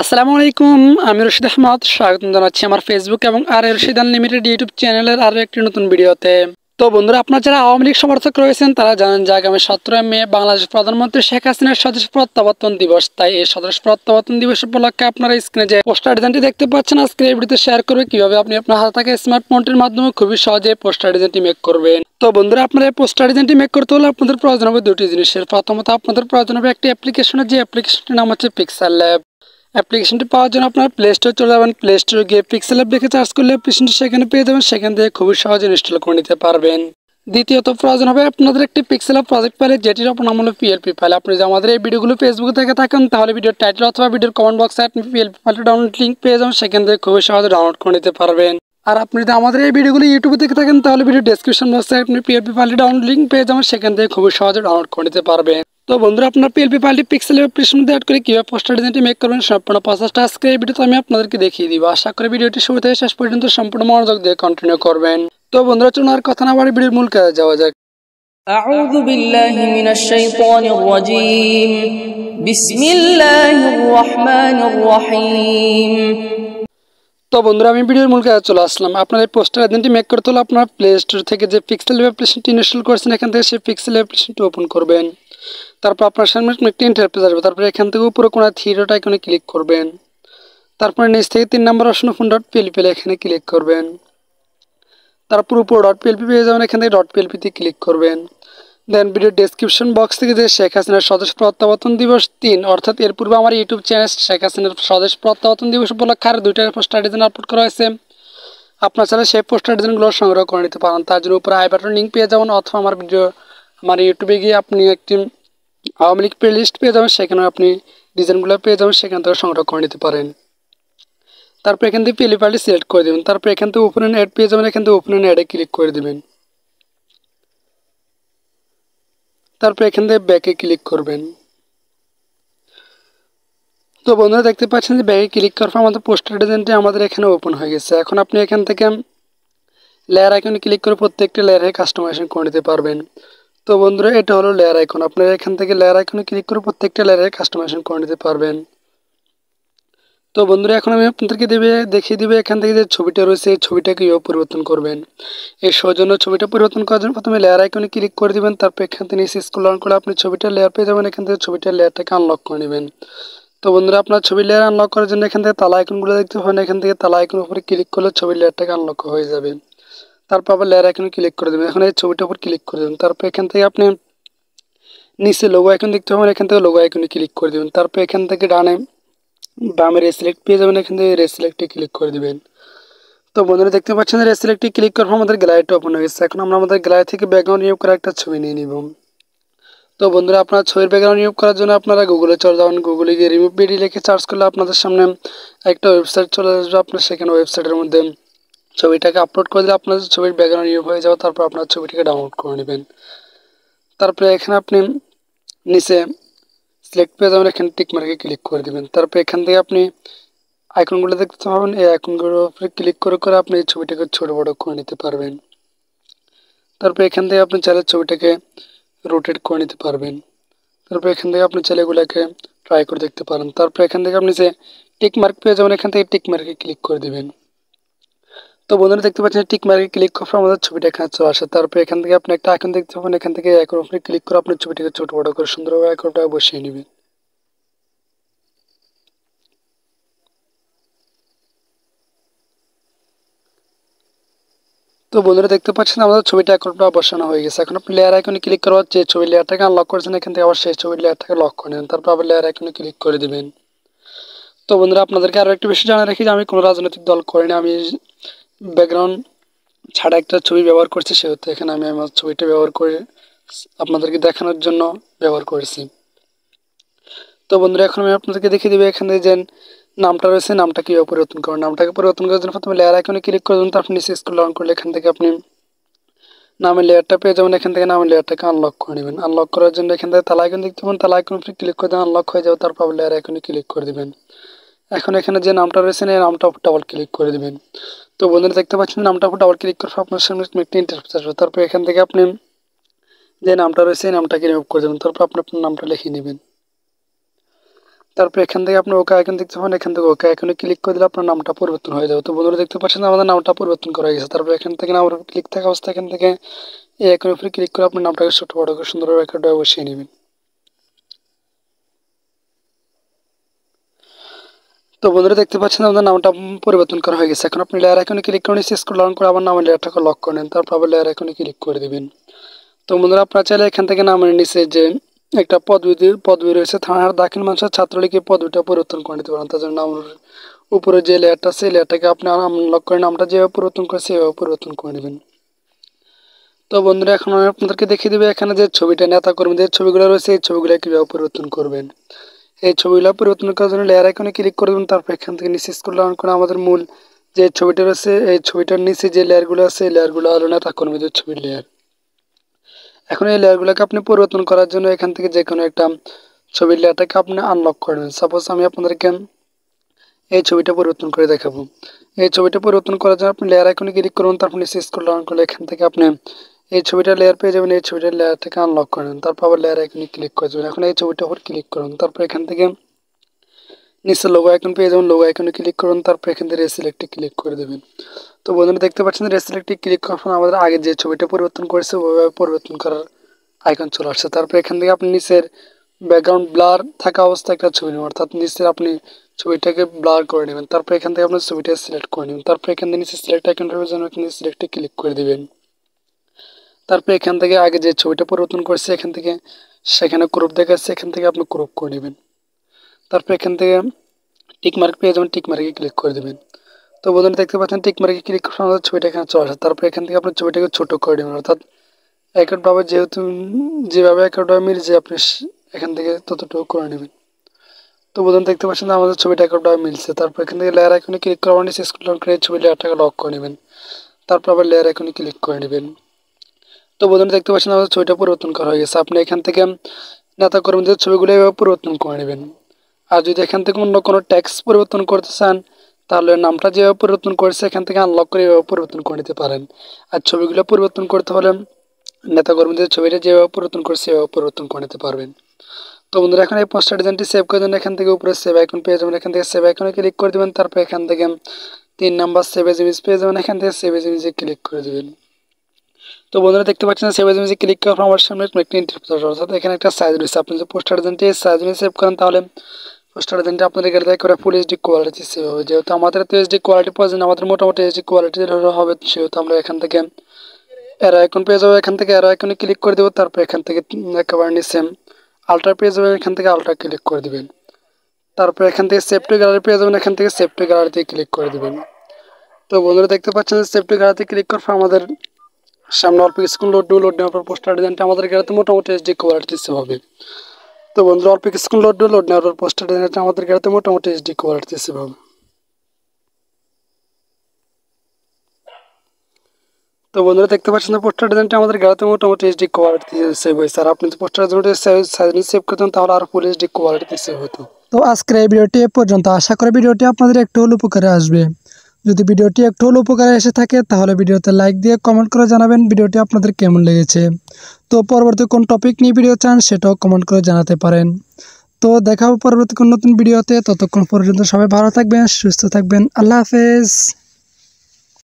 আসসালামু আলাইকুম। আমি রশিদ আহমদ, স্বাগত জানাচ্ছি আমার ফেসবুক এবং আর রশিদ আনলিমিটেড ইউটিউব চ্যানেলের আরও একটি নতুন ভিডিওতে। তো বন্ধুরা, আপনারা যারা আওয়ামী লীগ সমর্থক রয়েছেন তারা জানেন যে আগামী 17 মে বাংলাদেশ প্রধানমন্ত্রী শেখ হাসিনার স্বদেশ প্রত্যাবর্তন দিবস। তাই এই স্বদেশ প্রত্যাবর্তন দিবস উপলক্ষে আপনারা স্ক্রিনে যে পোস্টার ডিজাইনটি দেখতে পাচ্ছেন, আজকে এই ভিডিওতে শেয়ার করবে কিভাবে আপনি আপনার হাতে থাকা স্মার্টফোনটির মাধ্যমে খুবই সহজে পোস্টার ডিজাইনটি মেক করবেন। তো বন্ধুরা, আপনারা এই পোস্টার ডিজাইনটি মেক করতে হলে আপনাদের প্রয়োজন হবে দুটি জিনিসের। প্রথমত আপনাদের প্রয়োজন হবে একটি অ্যাপ্লিকেশনের, যে অ্যাপ্লিকেশনটির নাম হচ্ছে পিক্সেল ল্যাব। অ্যাপ্লিকেশনটি পাওয়ার জন্য আপনারা প্লে স্টোরে চলে যাবেন। প্লে স্টোরে গিয়ে পিক্সেল অ্যাপ দেখে সার্চ করলে অ্যাপ্লিকেশনটি সেখানে পেয়ে যাবেন, সেখান থেকে খুবই সহজে ইনস্টল করে নিতে পারবেন। দ্বিতীয়ত প্রয়োজন হবে আপনাদের একটি পিক্সেল অ্যাপ প্রজেক্ট ফাইল, যেটির নাম হলো পিএলপি ফাইল। আপনি যদি আমাদের এই ভিডিওগুলো ফেসবুকে দেখে থাকেন তাহলে ভিডিওর টাইটেল অথবা ভিডিওর কমেন্ট বক্সে আপনি পিএলপি ফাইলটা ডাউনলোড লিঙ্ক পেয়ে যাবেন, সেখান থেকে খুবই সহজে ডাউনলোড করে নিতে পারবেন। আর আপনি যদি আমাদের এই ভিডিওগুলো ইউটিউবে দেখে থাকেন তাহলে ভিডিও ডেসক্রিপশন বক্সে আপনি পিএলপি ফাইলটি ডাউনলোড লিঙ্ক পেয়ে যাবেন, সেখান থেকে খুবই সহজে ডাউনলোড করে নিতে পারবেন। তো বন্ধুরা, আপনার পিএলপি ফাইলটি পিক্সেল অ্যাপ্লিকেশন দিয়ে অ্যাড করে কীভাবে পোস্টার ডিজাইনটি মেক করবেন সম্পূর্ণ প্রসেসটা আজকে এই ভিডিওতে আমি আপনাদেরকে দেখিয়ে দিব। আশা করি ভিডিওটি শুরু থেকে শেষ পর্যন্ত সম্পূর্ণ মনোযোগ দিয়ে কন্টিনিউ করবেন। তো বন্ধুরা, চলুন আর কথা না বাড়ি ভিডিওর মূল কাজে যাওয়া যাক। أعوذ بالله من الشيطان الرجيم بسم الله الرحمن الرحيم। তো বন্ধুরা, আমি ভিডিওর মূল কাজে চলে আসলাম। আপনার এই পোস্টার ডিজাইনটি মেক করতে হলে আপনার প্লে স্টোর থেকে যে পিক্সেল অ্যাপ্লিকেশনটি ইনস্টল করেছেন এখান থেকে সেই পিক্সেল অ্যাপ্লিকেশনটি ওপেন করবেন। তারপর আপনার সামনে একটি ইন্টারফেস আসবে। তারপরে এখান থেকে উপরে কোনো থ্রি ডট আইকনে ক্লিক করবেন। তারপরে নিচ থেকে 3 নম্বর অপশন ফোন ডট পিএলপি এখানে ক্লিক করবেন। তারপর উপর ডট পিএলপি পেয়ে যাবেন, এখান থেকে ডট পিএলপিতে ক্লিক করবেন। দেন ভিডিও ডেসক্রিপশন বক্স থেকে যে শেখ হাসিনার স্বদেশ প্রত্যাবর্তন দিবস 3, অর্থাৎ এর পূর্বে আমার ইউটিউব চ্যানেল শেখ হাসিনার স্বদেশ প্রত্যাবর্তন দিবস উপলক্ষে আর 2টা পোস্টার ডিজাইন আপলোড করা হয়েছে। আপনার চাইলে সেই পোস্টার ডিজাইনগুলো সংগ্রহ করে নিতে পারেন। তার জন্য উপরে আই বাটন লিঙ্ক পেয়ে যাবেন, অথবা আমার ইউটিউবে গিয়ে আপনি একটি আওয়ামী লীগ প্লে লিস্ট পেয়ে যাবেন, সেখানে আপনি ডিজাইনগুলো পেয়ে যাবেন, সেখান থেকে সংগ্রহ করে নিতে পারেন। তারপর এখান থেকে পিএলপি ফাইলটি সিলেক্ট করে দেবেন। তারপর এখান থেকে ওপেন অ্যাড পেয়ে যাবেন, এখান থেকে ওপেন অ্যাডে ক্লিক করে দেবেন। তারপর এখান থেকে ব্যাকে ক্লিক করবেন। তো বন্ধুরা, দেখতে পাচ্ছেন যে ব্যাকে ক্লিক করার পর আমাদের পোস্টার ডিজাইনটি আমাদের এখানে ওপেন হয়ে গেছে। এখন আপনি এখান থেকে লেয়ার আইকনে ক্লিক করে প্রত্যেকটা লেয়ারে কাস্টমাইজেশন করে নিতে পারবেন। তো বন্ধুরা, এটা হলো লেয়ার আইকন। আপনারা এখান থেকে লেয়ার আইকনে ক্লিক করে প্রত্যেকটা লেয়ারে কাস্টমাইজেশন করে নিতে পারবেন। তো বন্ধুরা, এখন আমি আপনাদেরকে দেখিয়ে দিবে এখান থেকে যে ছবিটা রয়েছে এই ছবিটা কীভাবে পরিবর্তন করবেন। এই সৌজন্য ছবিটা পরিবর্তন করার জন্য প্রথমে লেয়ার আইকনে ক্লিক করে দিবেন। তারপর এখান থেকে নিচে স্ক্রল ডাউন করে আপনি ছবিটা লেয়ার পেয়ে যাবেন, এখান থেকে ছবিটার লেয়ারটাকে আনলক করে নেবেন। তো বন্ধুরা, আপনার ছবির লেয়ার আনলক করার জন্য এখান থেকে তালা আইকনগুলো দেখতে পাবেন, এখান থেকে তালা আইকনের উপরে ক্লিক করলে ছবির লেয়ারটাকে আনলক হয়ে যাবে। তারপর আবার লেয়ার আইকনে ক্লিক করে দেবেন। এখন এই ছবিটার উপর ক্লিক করে দেবেন। তারপর এখান থেকে আপনি নিচে লোগো আইকন দেখতে পাবেন, এখান থেকে লোগো আইকনে ক্লিক করে দেবেন। তারপর এখান থেকে বামে রেসিলেক্ট পেয়ে যাবেন, এখান থেকে রেসিলেক্টে ক্লিক করে দিবেন। তো বন্ধুরা, দেখতে পাচ্ছেন যে রেসিলেক্টে ক্লিক করার পর আমাদের গ্যালারিটা ওপেন হয়ে গেছে। এখন আমরা আমাদের গ্যালারি থেকে ব্যাকগ্রাউন্ড রিমুভ করে একটা ছবি নিয়ে নিব। তো বন্ধুরা, আপনার ছবির ব্যাকগ্রাউন্ড রিমুভ করার জন্য আপনারা গুগলে চলে যাবেন। গুগলে গিয়ে রিমুভ ভিডিও লিখে সার্চ করলে আপনাদের সামনে একটা ওয়েবসাইট চলে আসবে। আপনার সেখানে ওয়েবসাইটের মধ্যে ছবিটাকে আপলোড করে দিলে আপনাদের ছবির ব্যাকগ্রাউন্ড রিমুভ হয়ে যাবে। তারপর আপনার ছবিটাকে ডাউনলোড করে নেবেন। তারপরে এখানে আপনি নিচে সিলেক্ট পেয়ে যাবেন, এখানে টিক মার্কে ক্লিক করে দেবেন। তারপর এখান থেকে আপনি আইকনগুলো দেখতে পাবেন, এই আইকনগুলোর উপরে ক্লিক করে করে আপনি এই ছবিটাকে ছোট বড় করে নিতে পারবেন। তারপর এখান থেকে আপনি চাইলে ছবিটাকে রোটেট করে নিতে পারবেন। তারপর এখান থেকে আপনি চাইলে এগুলোকে ট্রাই করে দেখতে পারেন। তারপর এখান থেকে আপনি যে টিক মার্ক পেয়ে যাবেন, এখান থেকে টিক মার্কে ক্লিক করে দেবেন। তো বন্ধুরা, দেখতে পাচ্ছেন টিক মার্কে ক্লিক করার পর আমাদের ছবিটা এখানে চলে আসে। তারপর এখান থেকে আপনি একটা আইকন দেখতে পাবেন, এখান থেকে আইকনের উপরে ক্লিক করে আপনি ছবিটাকে ছোট বড় করে সুন্দরভাবে আইকনটা বসিয়ে নেবেন। তো বন্ধুরা, দেখতে পাচ্ছেন আমাদের ছবিটা আইকনটা বসানো হয়ে গেছে। এখন আপনি লেয়ার আইকনে ক্লিক করার যে ছবির লেয়ারটাকে আনলক করেছেন এখান থেকে আবার সেই ছবির লেয়ারটাকে লক করে নেবেন। তারপর আবার লেয়ার আইকনে ক্লিক করে দিবেন। তো বন্ধুরা, আপনাদেরকে আরও একটু বেশি জানা রাখি যে আমি কোনো রাজনৈতিক দল করি না, আমি ব্যাকগ্রাউন্ড ছাড়া একটা ছবি ব্যবহার করছি, সেহেতু এখানে আমি আমার ছবিটা ব্যবহার করে আপনাদেরকে দেখানোর জন্য ব্যবহার করেছি। তো বন্ধুরা, এখন আমি আপনাদেরকে দেখিয়ে দেবো এখানে যে নামটা রয়েছে নামটা কীভাবে পরিবর্তন করবেন। নামটাকে পরিবর্তন করার জন্য প্রথমে লেয়ার আইকনে ক্লিক করে দেবেন। তারপর নিচে স্ক্রল ডাউন করলে এখান থেকে আপনি নামের লেয়ারটা পেয়ে যাবেন, এখান থেকে নামের লেয়ারটাকে আনলক করে নেবেন। আনলক করার জন্য এখান থেকে তালা আইকন দেখতে পাবেন, তালা আইকন উপরে ক্লিক করে দেবেন, আনলক হয়ে যাবে। তারপর লেয়ার আইকনে ক্লিক করে দেবেন। এখন এখানে যে নামটা রয়েছে এই নামটা উপর ডাবল ক্লিক করে দেবেন। তো বন্ধুরা, দেখতে পাচ্ছেন নামটা উপর ডাবল ক্লিক করার পর আপনার সামনে একটি ইন্টারফেস আসবে। তারপর এখান থেকে আপনি যে নামটা রয়েছে এই নামটাকে রিমুভ করে দেবেন। তারপর আপনি আপনার নামটা লিখে নেবেন। তারপর এখান থেকে আপনি ওকে আইকন দেখতে পাবেন, এখান থেকে ওকে আইকনে ক্লিক করে দিলে আপনার নামটা পরিবর্তন হয়ে যাবে। তো বন্ধুরা দেখতে পাচ্ছেন আমাদের নামটা পরিবর্তন করা হয়ে গেছে। তারপর এখান থেকে নামের উপর ক্লিক থাকা অবস্থায় এখান থেকে এই আইকনের উপরে ক্লিক করে আপনার নামটাকে ছোট বড় করে সুন্দরভাবে একটা বসিয়ে নেবেন। তো বন্ধুরা দেখতে পাচ্ছেন আমাদের নামটা পরিবর্তন করা হয়ে গেছে। এখন আপনি লেয়ার আইকনে ক্লিক করে নিচে স্ক্রল ডাউন করে আবার নামের লেয়ারটাকে লক করে নেন, তারপর আবার লেয়ার আইকনে ক্লিক করে দেবেন। তো বন্ধুরা আপনারা চাইলে এখান থেকে নামের নিচে যে একটা পদবি রয়েছে থানার দাখিল মানুষের ছাত্রলীগের পদবিটা পরিবর্তন করে নিতে পারেন। তার জন্য নামের উপরে যে লেয়ারটা সেই লেয়ারটাকে আপনি আনলক করে নামটা যেভাবে পরিবর্তন করে সেভাবে পরিবর্তন করে নেবেন। তো বন্ধুরা এখন আমি আপনাদেরকে দেখিয়ে দেবো এখানে যে ছবিটা নেতা কর্মীদের ছবিগুলো রয়েছে এই ছবিগুলো কীভাবে পরিবর্তন করবেন। এই ছবিগুলো পরিবর্তন করার জন্য লেয়ার আইকনে ক্লিক করে দেবেন, তারপর এখান থেকে নিচে স্ক্রল ডাউন করে আমাদের মূল যে ছবিটা রয়েছে এই ছবিটার নিচে যে লেয়ারগুলো আছে এই লেয়ারগুলো হলো নেতা কর্মীদের ছবির লেয়ার। এখন এই লেয়ারগুলোকে আপনি পরিবর্তন করার জন্য এখান থেকে যে কোনো একটা ছবির লেয়ারটাকে আপনি আনলক করবেন। সাপোজ আমি আপনাদেরকে এই ছবিটা পরিবর্তন করে দেখাবো। এই ছবিটা পরিবর্তন করার জন্য আপনি লেয়ার আইকনে ক্লিক করুন, তারপর নিচে স্ক্রল ডাউন করলে এখান থেকে আপনি এই ছবিটার লেয়ার পেয়ে যাবেন। এই ছবিটার লেয়ারটাকে আনলক করেন, তারপর আবার লেয়ার আইকনে ক্লিক করে দেবেন। এখন এই ছবিটার উপর ক্লিক করুন, তারপর এখান থেকে নিচে লোগো আইকন পেয়ে যাবেন, লোগো আইকনে ক্লিক করুন, তারপর এখান থেকে রেসিলেক্টে ক্লিক করে দেবেন। তো বন্ধুরা দেখতে পাচ্ছেন রেসিলেক্টে ক্লিক করার পর আমাদের আগে যে ছবিটা পরিবর্তন করেছে ওইভাবে পরিবর্তন করার আইকন চলে আসছে। তারপর এখান থেকে আপনি নিচের ব্যাকগ্রাউন্ড ব্লার থাকা অবস্থায় একটা ছবি নেবেন, অর্থাৎ নিচের আপনি ছবিটাকে ব্লার করে নেবেন। তারপর এখান থেকে আপনার ছবিটা সিলেক্ট করে নেবেন, তারপর এখান থেকে নিচে সিলেক্ট আইকনটার জন্য এখান থেকে সিলেক্টে ক্লিক করে দিবেন। তারপর এখান থেকে আগে যে ছবিটা পরিবর্তন করেছে এখান থেকে সেখানে ক্রপ দেখাচ্ছে, এখান থেকে আপনি ক্রপ করে নেবেন। তারপর এখান থেকে টিক মার্ক পেয়ে যাবেন, টিক মার্কে ক্লিক করে দেবেন। তো বন্ধুরা দেখতে পাচ্ছেন টিক মার্কে ক্লিক করে আমাদের ছবিটা এখানে চলে আসে। তারপর এখান থেকে আপনার ছবিটাকে ছোট করে দেবেন, অর্থাৎ একটভাবে যেহেতু যেভাবে একটভাবে মিলছে আপনি এখান থেকে ততটুকু করে নেবেন। তো বন্ধুরা দেখতে পাচ্ছেন আমাদের ছবিটা একটভাবে মিলছে। তারপর এখান থেকে লেয়ার আইকনে ক্লিক করে আমাদের স্ক্রল ডাউন করে ছবি লেয়ারটাকে লক করে নেবেন, তারপর আবার লেয়ার আইকনে ক্লিক করে নেবেন। তো বন্ধুরা দেখতে পাচ্ছেন আমাদের ছবিটা পরিবর্তন করা হয়ে গেছে। আপনি এখান থেকে নেতা কর্মীদের ছবিগুলো এভাবে পরিবর্তন করে নেবেন। আর যদি এখান থেকে অন্য কোনো ট্যাক্স পরিবর্তন করতে চান তাহলে নামটা যেভাবে পরিবর্তন করেছে এখান থেকে আনলক করে এভাবে পরিবর্তন করে নিতে পারেন। আর ছবিগুলো পরিবর্তন করতে হলে নেতা কর্মীদের ছবিটা যেভাবে পরিবর্তন করছে সেভাবে পরিবর্তন করে নিতে পারবেন। তো বন্ধুরা এখন এই পোস্টার ডিজাইনটি সেভ করে দেন, এখান থেকে উপরে সেভ আইকন পেয়ে যাবেন, এখান থেকে সেভ আইকনে ক্লিক করে দেবেন। তারপর এখান থেকে 3 নাম্বার সেভ এজ ইমেজ পেয়ে যাবেন, এখান থেকে সেভ এজ ইমেজে ক্লিক করে দেবেন। তো বন্ধুরা দেখতে পাচ্ছেন সেভ এজ ইমেজে ক্লিক করার পর আমার সামনে একটা ইন্টারফেস অর্থাৎ এখানে একটা সাইজ রয়েছে। আপনি যদি পোস্টার ডিজাইনটি সাইজ নিয়ে সেভ করেন তাহলে পোস্টার ডিজাইনটা আপনাদের গ্যালারিতে করে ফুল এইচডি কোয়ালিটি সেভ হবে। যেহেতু আমাদের তো এইচডি কোয়ালিটি প্রয়োজন, আমাদের মোটামুটি এইচডি কোয়ালিটি হবে, সেহেতু আমরা এখান থেকে অ্যারো আইকন পেয়ে যাবো, এখান থেকে অ্যারো আইকনে ক্লিক করে দেবো। তারপর এখান থেকে একেবারে নিচে আল্ট্রা পেয়ে যাবেন, এখান থেকে আল্ট্রা ক্লিক করে দেবেন। তারপর এখান থেকে সেভ টু গ্যালারি পেয়ে যাবেন, এখান থেকে সেভ টু গ্যালারিতে ক্লিক করে দেবেন। তো বন্ধুরা দেখতে পাচ্ছেন সেভ টু গ্যালারিতে ক্লিক করার পর আমাদের সামনে অল্প কিছুক্ষণ লোড নেওয়ার পর পোস্টার ডিজাইনটা আমাদের গ্যালারিতে মোটামুটি এইচডি কোয়ালিটি সেভ হবে। তো বন্ধুরা অল্প কিছুক্ষণ লোড নেওয়ার পর পোস্টার ডিজাইনটা আমাদের গ্যালারিতে মোটামুটি এইচডি কোয়ালিটি সেভ হবে। তো বন্ধুরা দেখতে পাচ্ছেন পোস্টার ডিজাইনটা আমাদের গ্যালারিতে মোটামুটি এইচডি কোয়ালিটি সেভ হয়েছে। আর আপনি যদি পোস্টার ডিজাইনটা সাইজ সেভ করতেন তাহলে আর ফুল এইচডি কোয়ালিটি সেভ হতো। তো আজকের এই ভিডিওটি এ পর্যন্ত। আশা করি ভিডিওটি আপনাদের একটু হলেও উপকারে আসবে। যদি ভিডিওটি একটু হলেও উপকারে এসে থাকে তাহলে ভিডিওতে লাইক দিয়ে কমেন্ট করে জানাবেন ভিডিওটি আপনাদের কেমন লেগেছে। তো পরবর্তী কোন টপিক নিয়ে ভিডিও চান সেটাও কমেন্ট করে জানাতে পারেন। তো দেখা হবে পরবর্তী কোন নতুন ভিডিওতে। ততক্ষণ পর্যন্ত সবাই ভালো থাকবেন, সুস্থ থাকবেন। আল্লাহ হাফেজ।